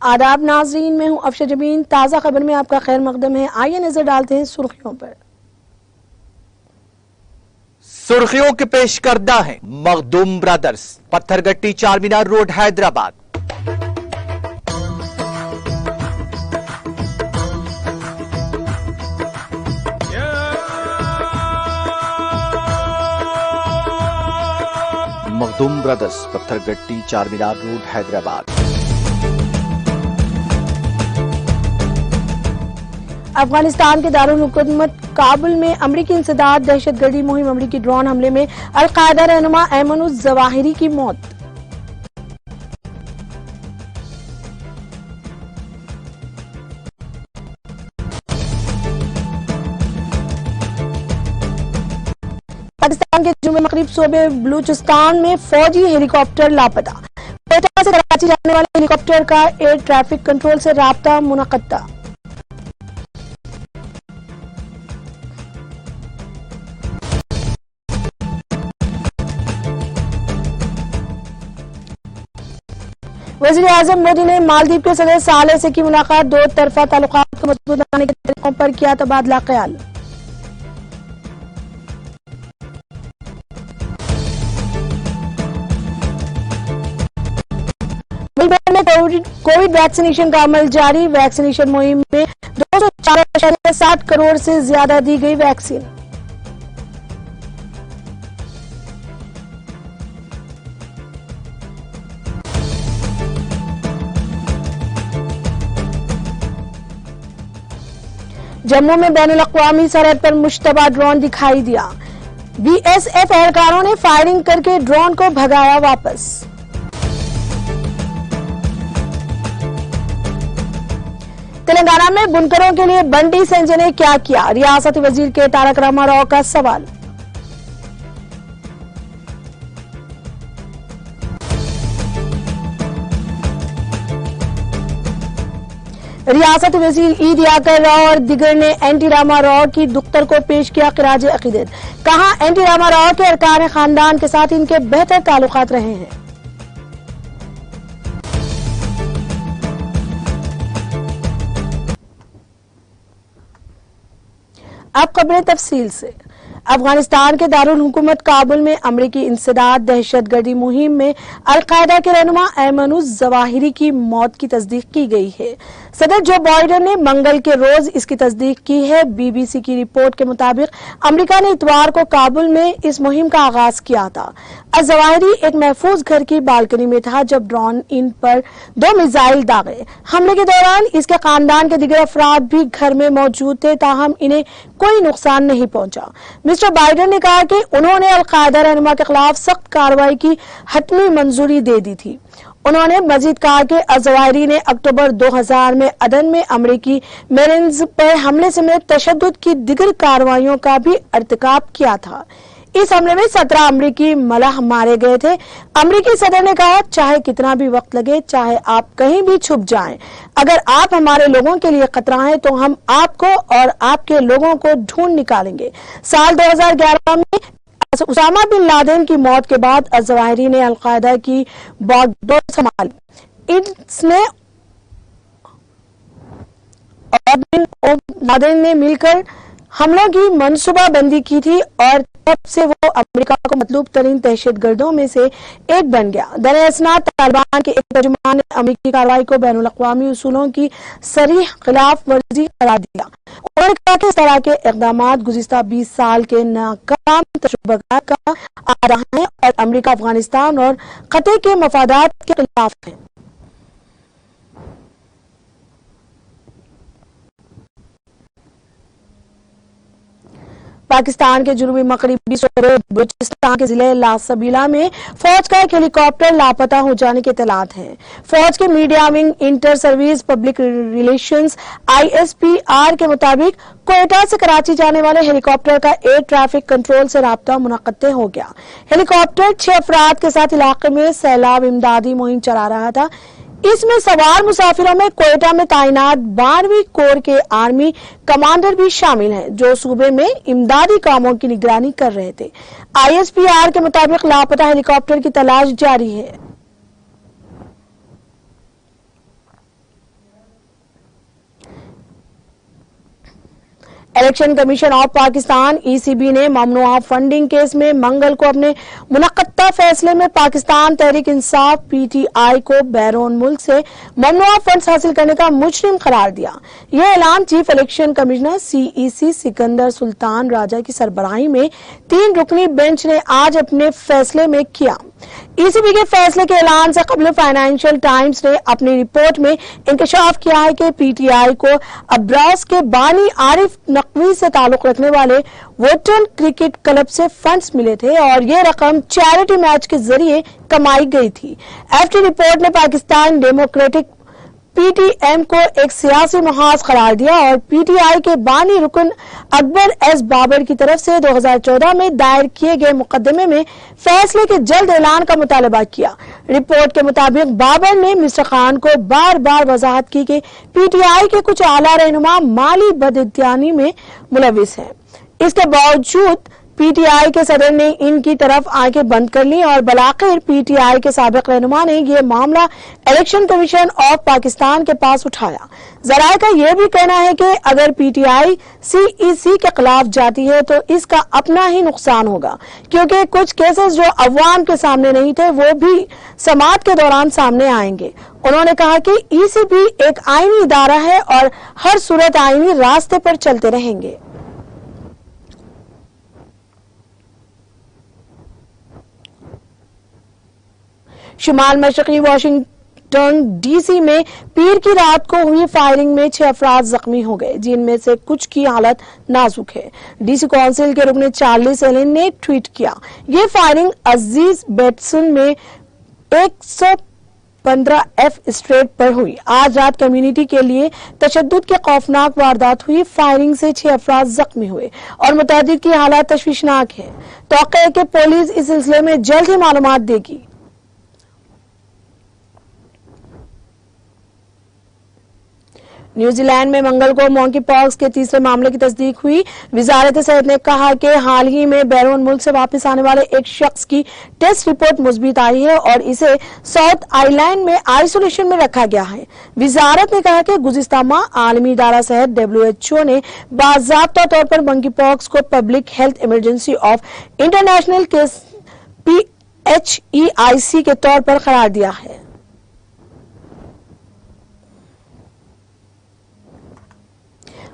आदाब नाजरीन, मैं हूं अफशा जबीन। ताज़ा खबर में आपका खैर मकदम है। आइए नजर डालते हैं सुर्खियों पर। सुर्खियों के पेश करदा है Makhdoom brothers, Pathergatti Charminar road Hyderabad. Makhdoom brothers, Pathergatti Charminar road Hyderabad. Afghanistan के दारुल हुकूमत काबुल में अमरीकी इंसदाद दहशतगर्दी मुहिम, अमरीकी ड्रोन हमले में अल-कायदा रहनुमा ऐमन उज़-ज़वाहिरी की मौत। पाकिस्तान के जुम्मे मगरिब सूबे बलूचिस्तान में फौजी हेलीकॉप्टर लापता। कोयटा से कराची जाने वाले हेलीकॉप्टर का एयर ट्रैफिक कंट्रोल से राब्ता मुनक़्क़दा। वज़ीर-ए-आज़म मोदी ने मालदीव के सदर सालेह से की मुलाकात। दो तरफा ताल्लुकात को मजबूत बनाने के तरीकों पर किया तबादला ख्याल। मुल्क में कोविड वैक्सीनेशन का अमल जारी। वैक्सीनेशन मुहिम में 204.7 करोड़ से ज्यादा दी गई वैक्सीन। जम्मू में बैनुल-अक़वामी सरहद पर मुश्तबा ड्रोन दिखाई दिया। बीएसएफ एहलकारों ने फायरिंग करके ड्रोन को भगाया वापस। तेलंगाना में बुनकरों के लिए बंटी संजय ने क्या किया? रियासती वजीर के तारक रामाराव का सवाल। रियासती वजीर ई दियाकर राव और दिगर ने एनटी रामाराव की दुख्तर को पेश किया खिराज अकीदत। कहा, एनटी रामाराव के अरकान खानदान के साथ इनके बेहतर ताल्लुकात रहे हैं। अब खबरें तफसील से। अफगानिस्तान के दारुल हुकूमत काबुल में अमरीकी इंसदाद दहशतगर्दी मुहिम में अल-कायदा के रहनुमा ऐमन उज़-ज़वाहिरी की मौत की तस्दीक की गई है। सदर जो बाइडेन ने मंगल के रोज इसकी तस्दीक की है। बीबीसी की रिपोर्ट के मुताबिक अमेरिका ने इतवार को काबुल में इस मुहिम का आगाज किया था। अज़-ज़वाहिरी एक महफूज घर की बालकनी में था जब ड्रोन इन पर 2 मिसाइल दागे। हमले के दौरान इसके खानदान के दिगर अफराद भी घर में मौजूद थे, ताहम इन्हें कोई नुकसान नहीं पहुंचा। मिस्टर बाइडेन ने कहा कि उन्होंने अल-कायदा रहनुमा के खिलाफ सख्त कार्रवाई की हतमी मंजूरी दे दी थी। उन्होंने मजीद कहा कि अज़-ज़वाहिरी ने अक्टूबर 2000 में अदन में अमरीकी मेरिन्स पर हमले समेत तशद्दुद की दिगर कार्रवाइयों का भी अर्तिकाब किया था। इस हमले में 17 अमरीकी मलाह मारे गए थे। अमरीकी सदर ने कहा, चाहे कितना भी वक्त लगे, चाहे आप कहीं भी छुप जाएं, अगर आप हमारे लोगों के लिए खतरा हैं तो हम आपको और आपके लोगों को ढूंढ निकालेंगे। साल 2011 में उसामा बिन लादेन की मौत के बाद अज़-ज़वाहिरी ने अल-कायदा की बागडोर संभाली। इसने और बिन लादेन ने मिलकर हमलों की मनसूबाबंदी की थी और तब से वो अमेरिका को मतलूब तरीन दहशतगर्दों में से एक बन गया। दरअसल तालिबान के एक तर्जुमान ने अमेरिकी कार्रवाई को बैनुल-अक़वामी उसूलों की सरीह खिलाफ वर्जी करार दिया। उन्होंने कहा कि इस तरह के इक़दामात गुज़िश्ता 20 साल के नाकाम तजुर्बा का आधा है और अमेरिका, अफगानिस्तान और खते के मफादात के खिलाफ है। पाकिस्तान के जुनूबी मगरिबी सूबे बलूचिस्तान के जिले लासबीला में फौज का एक हेलीकॉप्टर लापता हो जाने के इत्तलात हैं। फौज के media wing inter service public relations ISPR के मुताबिक कोयटा से कराची जाने वाले हेलीकॉप्टर का एयर ट्रैफिक कंट्रोल से राब्ता मुनक़्क़द हो गया। हेलीकॉप्टर 6 अफराद के साथ इलाके में सैलाब इमदादी मुहिम चला रहा था। इसमें सवार मुसाफिरों में कोयटा में तैनात 12वीं कोर के आर्मी कमांडर भी शामिल हैं, जो सूबे में इमदादी कामों की निगरानी कर रहे थे। ISPR के मुताबिक लापता हेलीकॉप्टर की तलाश जारी है। Election commission of Pakistan (ECB) ने ममनुआ फंडिंग केस में मंगल को अपने मुनक्कदा फैसले में पाकिस्तान तहरीक इंसाफ (PTI) को बैरून मुल्क से ममनुआ फंड्स हासिल करने का मुजरिम करार दिया। यह ऐलान chief election commissioner CEC Sikandar Sultan Raja की सरबराही में 3 रुकनी बेंच ने आज अपने फैसले में किया। ECB के फैसले के ऐलान से कबल फाइनेंशियल टाइम्स ने अपनी रिपोर्ट में इंकशाफ किया है कि PTI को अब्रास के बानी आरिफ नकवी से ताल्लुक रखने वाले वोटन क्रिकेट क्लब से फंड्स मिले थे और ये रकम चैरिटी मैच के जरिए कमाई गई थी। FT रिपोर्ट ने पाकिस्तान डेमोक्रेटिक PTM को एक सियासी महाज करार दिया और PTI के बानी रुकन अकबर S बाबर की तरफ से 2014 में दायर किए गए मुकदमे में फैसले के जल्द ऐलान का मुतालबा किया। रिपोर्ट के मुताबिक बाबर ने मिस्टर खान को बार बार वजाहत की कि PTI के कुछ आला रहनुमा माली बदइत्यानी में मुलविस हैं। इसके बावजूद PTI के सदर ने इनकी तरफ आंखें बंद कर ली और बलाखिर PTI के साबिक रहनुमा ने यह मामला इलेक्शन कमीशन ऑफ पाकिस्तान के पास उठाया। जराये का यह भी कहना है कि अगर PTI CEC के खिलाफ जाती है तो इसका अपना ही नुकसान होगा, क्योंकि कुछ केसेस जो अवाम के सामने नहीं थे वो भी समाअत के दौरान सामने आएंगे। उन्होंने कहा कि ECB एक आईनी इदारा है और हर सूरत आईनी रास्ते पर चलते रहेंगे। शुमाल मशरक़ी वाशिंगटन DC में पीर की रात को हुई फायरिंग में 6 अफराद जख्मी हो गए, जिनमें से कुछ की हालत नाजुक है। DC काउंसिल के रुकन चार्ली सेलिन ने ट्वीट किया, ये फायरिंग अजीज बेटसन में 115F स्ट्रीट पर हुई। आज रात कम्युनिटी के लिए तशद्दुद के खौफनाक वारदात हुई। फायरिंग से 6 अफराद जख्मी हुए और मुतअद्दिद की हालत तशवीशनाक है। तौक़्क़े है कि पुलिस इस सिलसिले में जल्द ही मालूमात देगी। न्यूजीलैंड में मंगल को मॉन्की पॉक्स के तीसरे मामले की तस्दीक हुई। वजारत सेहत ने कहा कि हाल ही में बैरून मुल्क से वापस आने वाले एक शख्स की टेस्ट रिपोर्ट मुस्बित आई है और इसे साउथ आइलैंड में आइसोलेशन में रखा गया है। वजारत ने कहा कि गुज़िश्ता माह आलमी इदारा सेहत WHO ने बाज़ाब्ता तौर पर मंकी पॉक्स को public health emergency of international case PHEIC के तौर पर करार दिया है।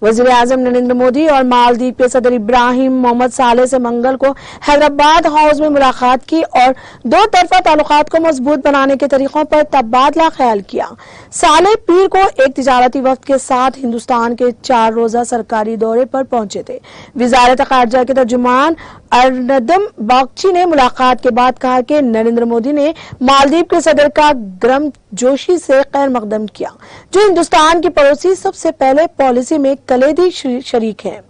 वज़ीर-ए-आज़म नरेंद्र मोदी और मालदीव के सदर इब्राहिम मोहम्मद सालेह से मंगल को हैदराबाद हाउस में मुलाकात की और दो तरफा ताल्लुकात को मजबूत बनाने के तरीकों पर तबादला ख्याल किया। सालेह पीर को एक तिजारती वफ्द के साथ हिंदुस्तान के 4 रोजा सरकारी दौरे पर पहुंचे थे। वज़ारत ख़ारिजा के तर्जुमान अर्नदम बागची ने मुलाकात के बाद कहा कि नरेंद्र मोदी ने मालदीव के सदर का गर्म जोशी से खैर मकदम किया, जो हिंदुस्तान की पड़ोसी सबसे पहले पॉलिसी में कलीदी शरीक है।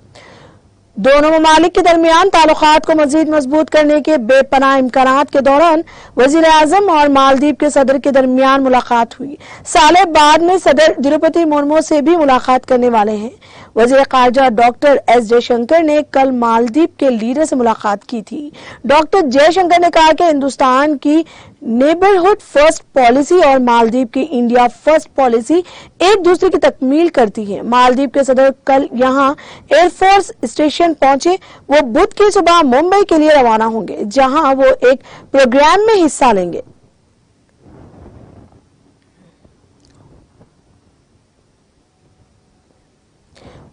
दोनों ममालिक के दरमियान ताल्लुकात को मजीद मजबूत करने के बेपनाह इम्कानात के दौरान वज़ीर-ए-आज़म और मालदीव के सदर के दरमियान मुलाकात हुई। साले बाद में सदर द्रौपदी मुर्मू से भी मुलाकात करने वाले हैं। वज़ीर ख़ारिजा डॉक्टर S जयशंकर ने कल मालदीव के लीडर से मुलाकात की थी। डॉक्टर जयशंकर ने कहा कि हिंदुस्तान की नेबरहुड फर्स्ट पॉलिसी और मालदीव की इंडिया फर्स्ट पॉलिसी एक दूसरे की तकमील करती है। मालदीव के सदर कल यहां एयरफोर्स स्टेशन पहुंचे। वो बुध की सुबह मुंबई के लिए रवाना होंगे, जहां वो एक प्रोग्राम में हिस्सा लेंगे।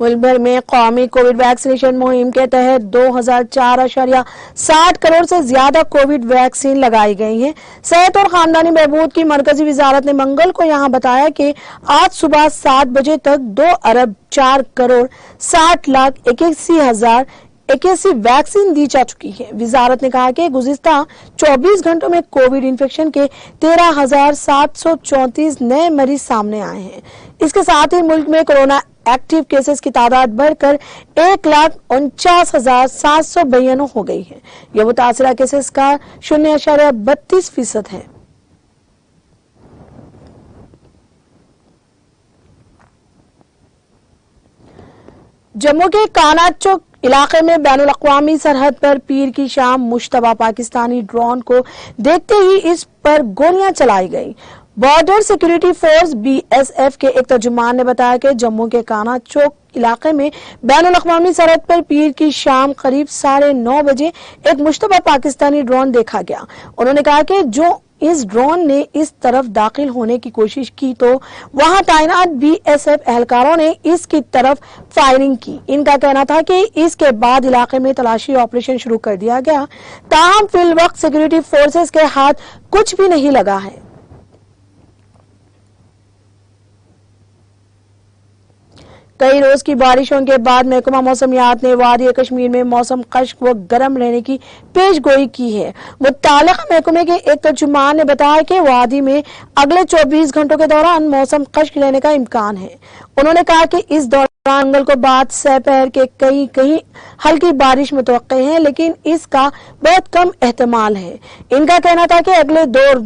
मुल्क भर में कौमी कोविड वैक्सीनेशन मुहिम के तहत 2004.60 करोड़ से ज्यादा कोविड वैक्सीन लगाई गई हैं। सेहत और खानदानी बहबूद की मरकजी वजारत ने मंगल को यहां बताया कि आज सुबह 7 बजे तक 2 अरब 4 करोड़ 60 लाख 81,081 वैक्सीन दी जा चुकी है। वजारत ने कहा कि गुज़िश्ता 24 घंटों में कोविड इन्फेक्शन के 13,734 नए मरीज सामने आए हैं। इसके साथ ही मुल्क में कोरोना एक्टिव केसेस की तादाद बढ़कर 1,49,792 हो गई है। यह मुतासरा केसेस का 0.32% है। जम्मू के काना चौक इलाके में बैनुल अक़वामी सरहद पर पीर की शाम मुश्तबा पाकिस्तानी ड्रोन को देखते ही इस पर गोलियां चलाई गई। بارڈر سیکورٹی فورس BSF کے ایک ترجمان نے بتایا کہ جموں کے کانا چوک علاقے میں بین الاقوامی سرحد پر پیر کی شام قریب 9:30 بجے ایک مشتبہ پاکستانی ڈرون دیکھا گیا۔ انہوں نے کہا کہ جو اس ڈرون نے اس طرف داخل ہونے کی کوشش کی تو وہاں تعینات BSF اہلکاروں نے اس کی طرف فائرنگ کی۔ ان کا کہنا تھا کہ اس کے بعد علاقے میں تلاشی آپریشن شروع کر دیا گیا، تاہم فی الوقت سیکورٹی فورسز کے ہاتھ کچھ بھی نہیں لگا ہے۔ کئی روز کی بارشوں کے بعد محکمہ موسمیات نے وادی کشمیر میں موسم خشک و گرم رہنے کی پیش گوئی کی ہے۔ متعلقہ محکمے کے ایک ترجمان نے بتایا کہ وادی میں اگلے 24 گھنٹوں کے دوران موسم خشک رہنے کا امکان ہے۔ انہوں نے کہا کہ اس دوران منگل کو بعد سپہر کے کہیں ہلکی بارش متوقع ہے، لیکن اس کا بہت کم احتمال ہے۔ ان کا کہنا تھا کہ اگلے 2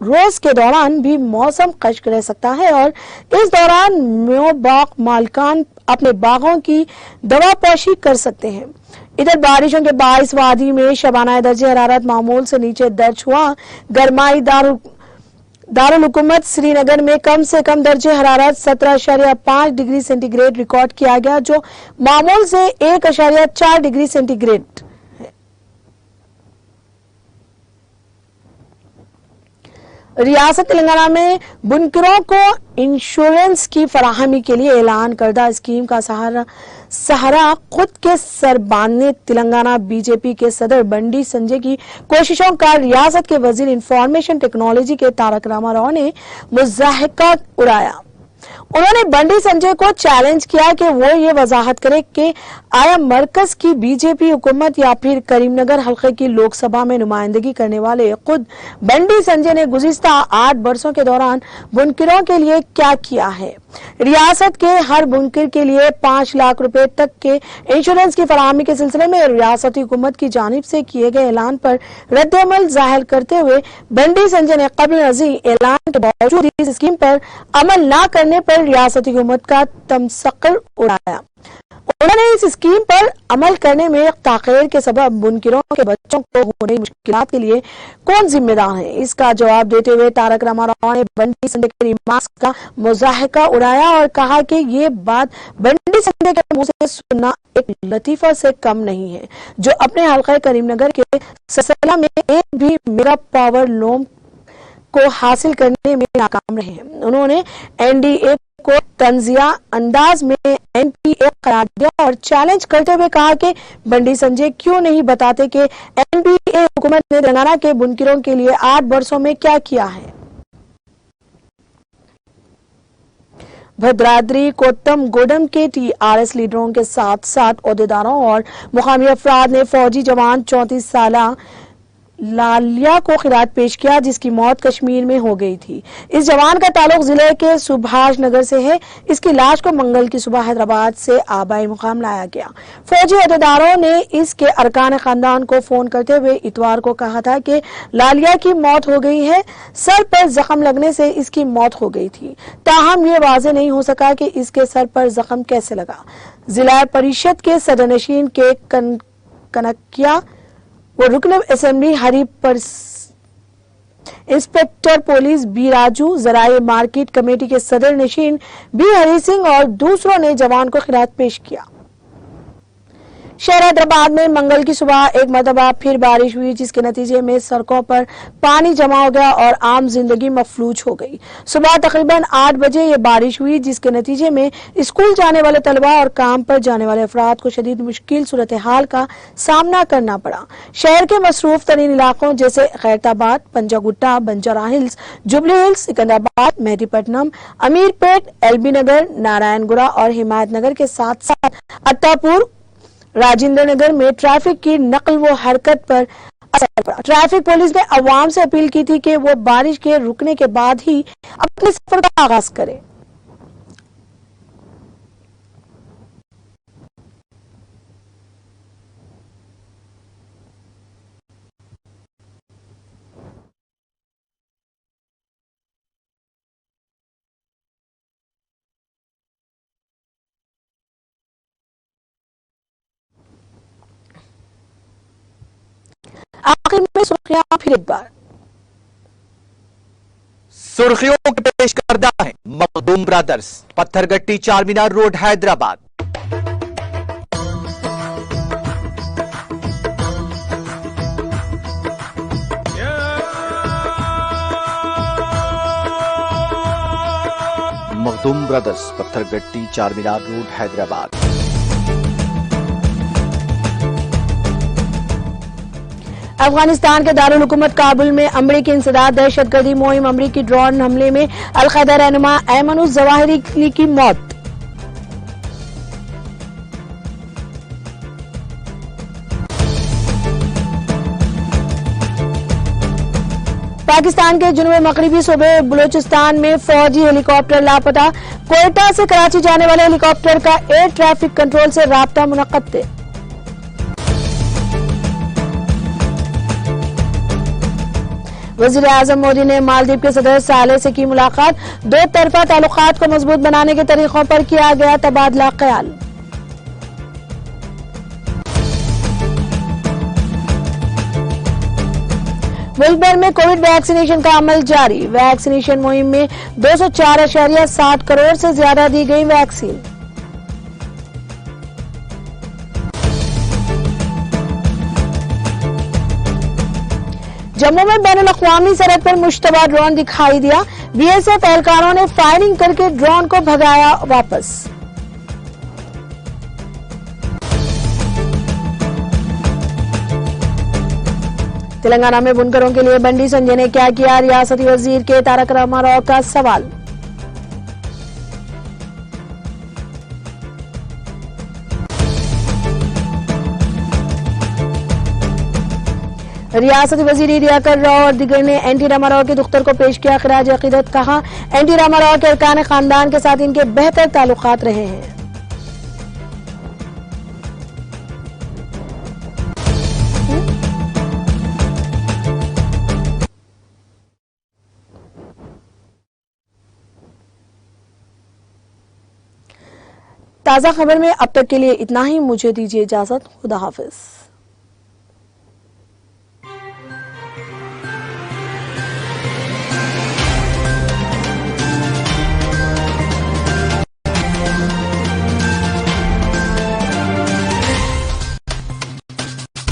روز کے دوران بھی موسم خشک رہ سکتا ہے اور اس دوران میوہ باغ مالکان اپنے باغوں کی دوا پوشی کر سکتے ہیں۔ ادھر بارشوں کے باعث وادی میں شبانہ درجہ حرارت معمول سے نیچے درج ہوا۔ گرمائی دارالحکومت سری نگر میں کم سے کم درجہ حرارت 17.5 ڈگری سینٹی گریڈ ریکارڈ کیا گیا، جو معمول سے 1.4 ڈگری سینٹی گریڈ۔ ریاست تلنگانہ میں بنکروں کو انشورنس کی فراہمی کے لیے اعلان کردہ اسکیم کا سہارا خود کے سر باندھنے تلنگانہ BJP کے صدر بنڈی سنجے کی کوششوں کا ریاست کے وزیر انفارمیشن ٹیکنالوجی کے تارک راما راؤ نے مضحکہ اڑایا۔ انہوں نے بنڈی سنجے کو چیلنج کیا کہ وہ یہ وضاحت کرے کہ آیا مرکز کی BJP حکومت یا پھر کریم نگر حلقے کی لوک سبھا میں نمائندگی کرنے والے خود بنڈی سنجے نے گزشتہ 8 برسوں کے دوران بنکروں کے لیے کیا کیا ہے۔ ریاست کے ہر بنکر کے لیے 5 لاکھ روپے تک کے انشورنس کی فراہمی کے سلسلے میں ریاستی حکومت کی جانب سے کیے گئے اعلان پر رد عمل ظاہر کرتے ہوئے بنڈی سنجے نے قبل ازیں اعلان کے باوجود اس اسکیم پر عمل نہ کرنے پر ریاستی حکومت کا تمسخر اڑایا۔ انہوں نے اس اسکیم پر عمل کرنے میں تاخیر کے سبب بنکروں کے بچوں کو ہونے مشکلات کے لیے کون ذمہ دار ہے، اس کا جواب دیتے ہوئے تارک راما راؤ نے بنڈی سنجے کے ریمارکس کا مضحکہ اڑایا اور کہا کہ یہ بات بنڈی سنجے کے منہ سے سننا ایک لطیفہ سے کم نہیں ہے، جو اپنے حلقہ کریم نگر کے سلسلہ میں ایک بھی میگا پاور لوم کو حاصل کرنے میں ناکام رہے ہیں۔ انہوں نے NDA کو تنزیہ انداز میں NPA قرار دیا اور چیلنج کرتے ہوئے کہا کہ بنڈی سنجے کیوں نہیں بتاتے کہ NPA حکومت نے تلنگانہ کے بنکروں کے لیے 8 برسوں میں کیا کیا ہے۔ بھدرادری کوتم گوڈم کے TRS لیڈروں کے ساتھ ساتھ عہدیداروں اور مقامی افراد نے فوجی جوان 34 سالہ لالیا کو خراج پیش کیا، جس کی موت کشمیر میں ہو گئی تھی۔ اس جوان کا تعلق ضلع کے سبھاش نگر سے ہے۔ اس کی لاش کو منگل کی صبح حیدرآباد سے آبائی مقام لایا گیا۔ فوجی عہدیداروں نے اس کے ارکان خاندان کو فون کرتے ہوئے اتوار کو کہا تھا کہ لالیا کی موت ہو گئی ہے، سر پر زخم لگنے سے اس کی موت ہو گئی تھی، تاہم یہ واضح نہیں ہو سکا کہ اس کے سر پر زخم کیسے لگا۔ ضلع پریشد کے صدر نشین کے کنکیا وہ رکن assembly Hari inspector police B Raju, ذرائع مارکیٹ کمیٹی کے صدر نشین بی ہری سنگھ اور دوسروں نے جوان کو خراج پیش کیا۔ شہر حیدرآباد میں منگل کی صبح ایک مرتبہ پھر بارش ہوئی، جس کے نتیجے میں سڑکوں پر پانی جمع ہو گیا اور عام زندگی مفلوج ہو گئی۔ صبح تقریباً 8 بجے یہ بارش ہوئی، جس کے نتیجے میں اسکول جانے والے طلبہ اور کام پر جانے والے افراد کو شدید مشکل صورتحال کا سامنا کرنا پڑا۔ شہر کے مصروف ترین علاقوں جیسے خیرت آباد، پنجا گٹا، بنجارا ہلز، جبلی ہلز، سکندرآباد، مہدی پٹنم، امیر پیٹ، LB نگر، نارائن گڑا اور حمایت نگر کے ساتھ ساتھ عطا پور، راجندر نگر میں ٹریفک کی نقل و حرکت پر اثر پڑا۔ ٹریفک پولیس نے عوام سے اپیل کی تھی کہ وہ بارش کے رکنے کے بعد ہی اپنے سفر کا آغاز کریں۔ آخر میں سرخیاں پھر ایک بار۔ सुर्खियों के पेश करदा है Makhdoom brothers, Pathergatti Charminar road Hyderabad. Makhdoom brothers, Pathergatti Charminar road Hyderabad. Afghanistan के दारुल हुकूमत काबुल में अमरीकी इंसदाद दहशतगर्दी मुहिम, अमरीकी ड्रोन हमले में अलकायदा रहनुमा ऐमन उज़ ज़वाहिरी की मौत। पाकिस्तान के जुनूब मगरिबी सूबे बलूचिस्तान में फौजी हेलीकॉप्टर लापता, कोयटा से कराची जाने वाले हेलीकॉप्टर का एयर ट्रैफिक कंट्रोल से राब्ता मुनक्कद। वज़ीर आज़म मोदी ने मालदीव के सदर सालेह से की मुलाकात, दो तरफा ताल्लुकात को मजबूत बनाने के तरीकों पर किया गया तबादला ख्याल। मुल्क भर में कोविड वैक्सीनेशन का अमल जारी, वैक्सीनेशन मुहिम में 204.60 करोड़ से ज्यादा दी गई वैक्सीन। जम्मू में बैनुल अक़वामी सरहद पर मुश्तबा ड्रोन दिखाई दिया, बीएसएफ एहलकारों ने फायरिंग करके ड्रोन को भगाया वापस। तेलंगाना में बुनकरों के लिए बंडी संजय ने क्या किया, रियासती वजीर के तारक रामाराव का सवाल। रियासती वजीर रियाकर राव और दिगर ने एनटी रामाराव के दुख्तर को पेश किया खिराज अकीदत, कहा एनटी रामाराव के अरकान खानदान के साथ इनके बेहतर ताल्लुकात रहे हैं। ताज़ा खबर में अब तक के लिए इतना ही, मुझे दीजिए इजाजत, खुदा हाफिज।